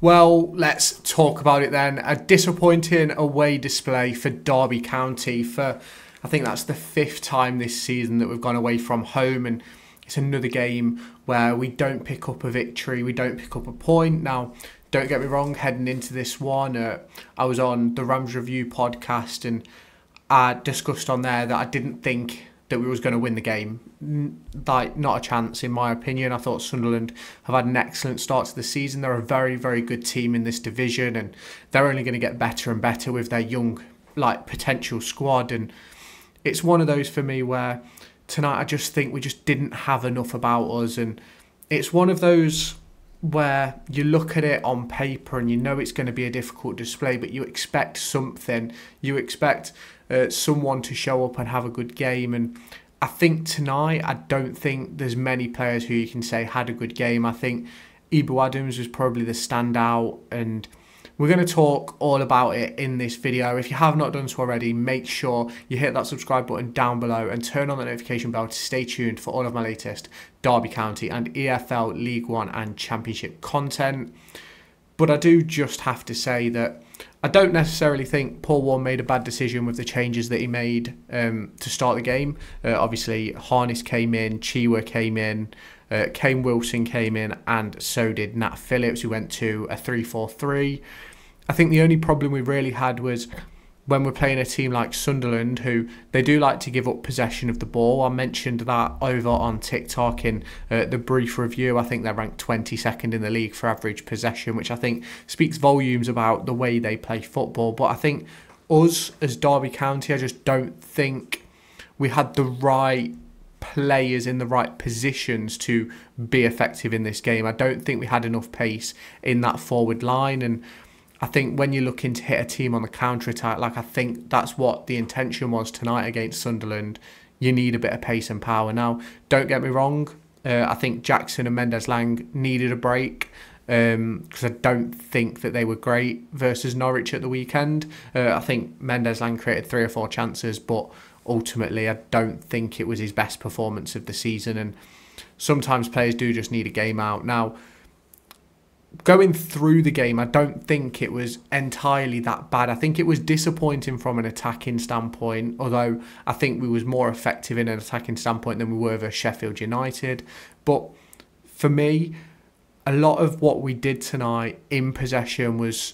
Well, let's talk about it then. A disappointing away display for Derby County for, I think that's the 5th time this season that we've gone away from home, and it's another game where we don't pick up a victory, we don't pick up a point. Now, don't get me wrong, heading into this one, I was on the Rams Review podcast and I discussed on there that I didn't think that we was going to win the game. Like, not a chance in my opinion. I thought Sunderland have had an excellent start to the season. They're a very, very good team in this division, and they're only going to get better and better with their young, potential squad. And it's one of those for me where tonight I just think we just didn't have enough about us, and it's one of those where you look at it on paper and you know it's going to be a difficult display, but you expect something. You expect someone to show up and have a good game. And I think tonight, I don't think there's many players who you can say had a good game. I think Ibu Adams was probably the standout, and we're going to talk all about it in this video. If you have not done so already, make sure you hit that subscribe button down below and turn on the notification bell to stay tuned for all of my latest Derby County and EFL League One and Championship content. But I do just have to say that I don't necessarily think Paul Warne made a bad decision with the changes that he made to start the game. Obviously, Harness came in, Chiwa came in, Kane Wilson came in, and so did Nat Phillips, who went to a 3-4-3. I think the only problem we really had was when we're playing a team like Sunderland, who they do like to give up possession of the ball. I mentioned that over on TikTok in the brief review. I think they're ranked 22nd in the league for average possession, which I think speaks volumes about the way they play football. But I think us as Derby County, I just don't think we had the right players in the right positions to be effective in this game. I don't think we had enough pace in that forward line, and I think when you're looking to hit a team on the counter-attack, I think that's what the intention was tonight against Sunderland. You need a bit of pace and power. Now, don't get me wrong, I think Jackson and Mendes-Lang needed a break because I don't think that they were great versus Norwich at the weekend. I think Mendes-Lang created 3 or 4 chances, but ultimately I don't think it was his best performance of the season, and sometimes players do just need a game out. Now, going through the game, I don't think it was entirely that bad. I think it was disappointing from an attacking standpoint, although I think we was more effective in an attacking standpoint than we were versus Sheffield United. But for me, a lot of what we did tonight in possession was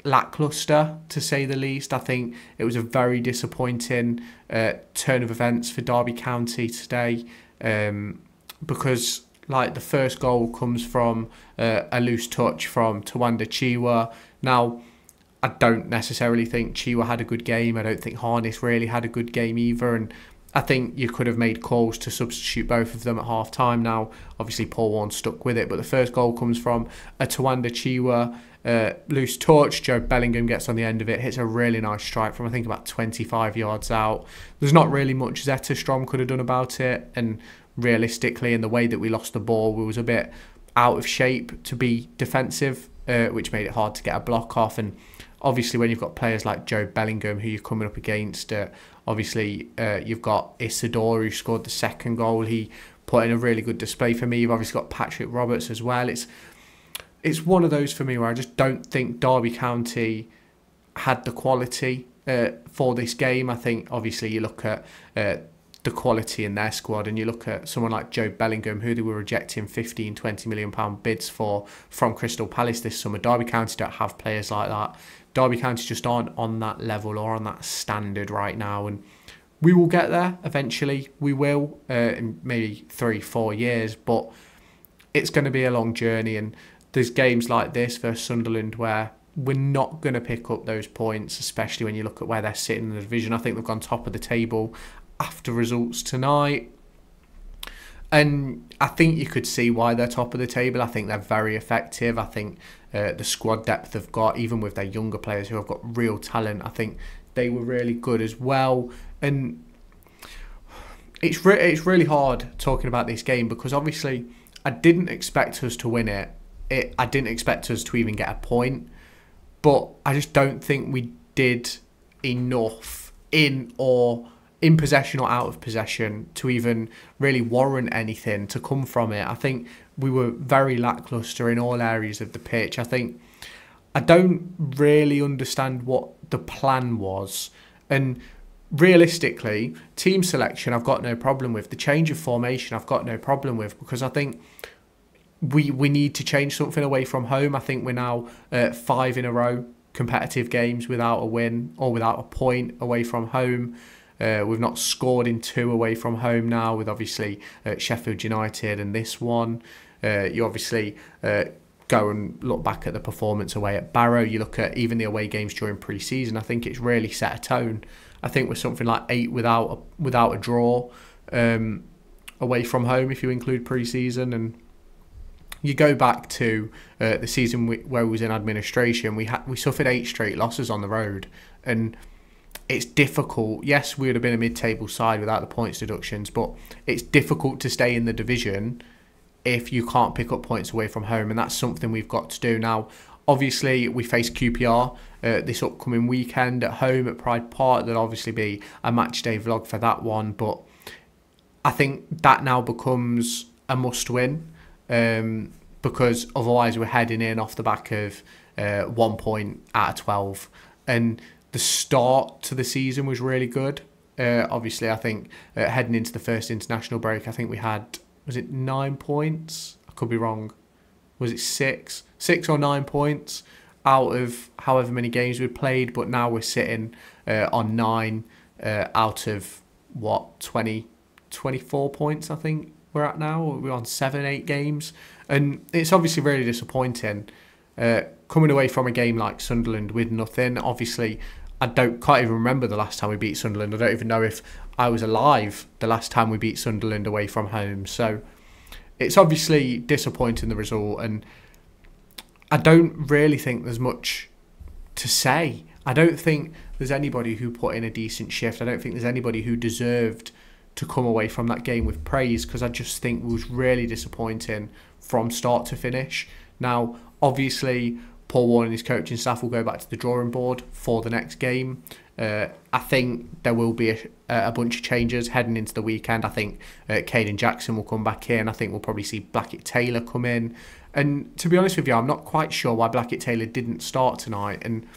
lacklustre, to say the least. I think it was a very disappointing turn of events for Derby County today, because the first goal comes from a loose touch from Tawanda Chiwa. Now, I don't necessarily think Chiwa had a good game. I don't think Harness really had a good game either, and I think you could have made calls to substitute both of them at half time. Now, obviously Paul Warne stuck with it, but the first goal comes from a Tawanda Chiwa loose touch. Jobe Bellingham gets on the end of it, hits a really nice strike from I think about 25 yards out. There's not really much Zetterstrom could have done about it, and realistically, in the way that we lost the ball, we was a bit out of shape to be defensive, which made it hard to get a block off. And obviously when you've got players like Jobe Bellingham who you're coming up against, obviously you've got Isidor, who scored the second goal. He put in a really good display for me. You've obviously got Patrick Roberts as well. It's one of those for me where I just don't think Derby County had the quality for this game. I think obviously you look at the quality in their squad, and you look at someone like Jobe Bellingham, who they were rejecting £15-20 million bids for from Crystal Palace this summer. Derby County don't have players like that. Derby County just aren't on that level or on that standard right now, and we will get there eventually. We will, in maybe 3-4 years, but it's going to be a long journey, and there's games like this versus Sunderland where we're not going to pick up those points, especially when you look at where they're sitting in the division. I think they've gone top of the table after results tonight, and I think you could see why they're top of the table. I think they're very effective. I think the squad depth they've got, even with their younger players who have got real talent, I think they were really good as well. And it's really hard talking about this game because obviously I didn't expect us to win it. I didn't expect us to even get a point, but I just don't think we did enough in possession or out of possession to even really warrant anything to come from it. I think we were very lacklustre in all areas of the pitch. I don't really understand what the plan was. And realistically, team selection I've got no problem with. The change of formation I've got no problem with, because I think we need to change something away from home. I think we're now 5 in a row competitive games without a win or without a point away from home. We've not scored in 2 away from home now, with obviously Sheffield United and this one. You obviously go and look back at the performance away at Barrow. You look at even the away games during pre-season. I think it's really set a tone. I think we're something like 8 without a draw away from home if you include pre-season. And you go back to the season where we was in administration, we suffered 8 straight losses on the road, and it's difficult. Yes, we would have been a mid-table side without the points deductions, but it's difficult to stay in the division if you can't pick up points away from home, and that's something we've got to do now. Obviously, we face QPR this upcoming weekend at home at Pride Park. There'll obviously be a match day vlog for that one, but I think that now becomes a must-win, because otherwise we're heading in off the back of 1 point out of 12. And the start to the season was really good. Obviously, I think heading into the first international break, I think we had, was it 9 points? I could be wrong. Was it 6? 6 or 9 points out of however many games we'd played, but now we're sitting on 9 out of, 24 points, I think we're at now. We're on 7, 8 games. And it's obviously really disappointing coming away from a game like Sunderland with nothing. Obviously, I can't even remember the last time we beat Sunderland. I don't even know if I was alive the last time we beat Sunderland away from home. So it's obviously disappointing, the result, and I don't really think there's much to say. I don't think there's anybody who put in a decent shift. I don't think there's anybody who deserved to come away from that game with praise, because I just think it was really disappointing from start to finish. Now, obviously, Paul Warne and his coaching staff will go back to the drawing board for the next game. I think there will be a bunch of changes heading into the weekend. I think Caden Jackson will come back in. I think we'll probably see Blackett Taylor come in. And to be honest with you, I'm not quite sure why Blackett Taylor didn't start tonight. And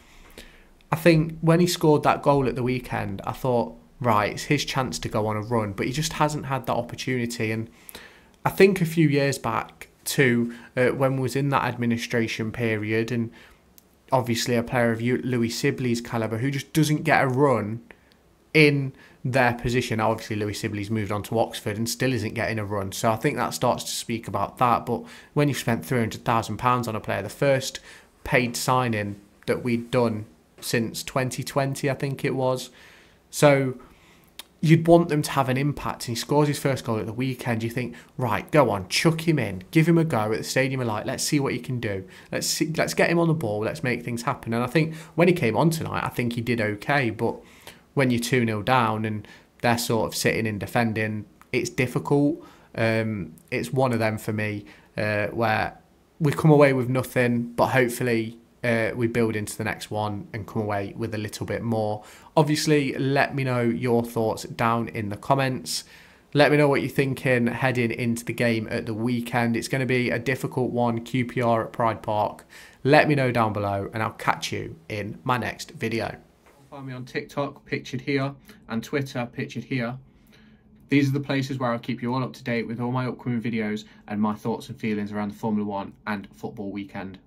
I think when he scored that goal at the weekend, I thought, right, it's his chance to go on a run, but he just hasn't had that opportunity. And I think a few years back too, when we was in that administration period, and obviously a player of Louis Sibley's calibre who just doesn't get a run in their position. Now, obviously, Louis Sibley's moved on to Oxford and still isn't getting a run, so I think that starts to speak about that. But when you've spent £300,000 on a player, the first paid signing that we'd done since 2020, I think it was, so you'd want them to have an impact, and he scores his first goal at the weekend. You think, right, go on, chuck him in, give him a go at the Stadium of Light, let's see what he can do, let's get him on the ball, let's make things happen. And I think when he came on tonight, I think he did okay, but when you're 2-0 down and they're sort of sitting in defending, it's difficult. It's one of them for me where we come away with nothing, but hopefully we build into the next one and come away with a little bit more. Obviously, let me know your thoughts down in the comments. Let me know what you're thinking heading into the game at the weekend. It's going to be a difficult one, QPR at Pride Park. Let me know down below, and I'll catch you in my next video. Find me on TikTok, pictured here, and Twitter, pictured here. These are the places where I'll keep you all up to date with all my upcoming videos and my thoughts and feelings around the Formula 1 and football weekend.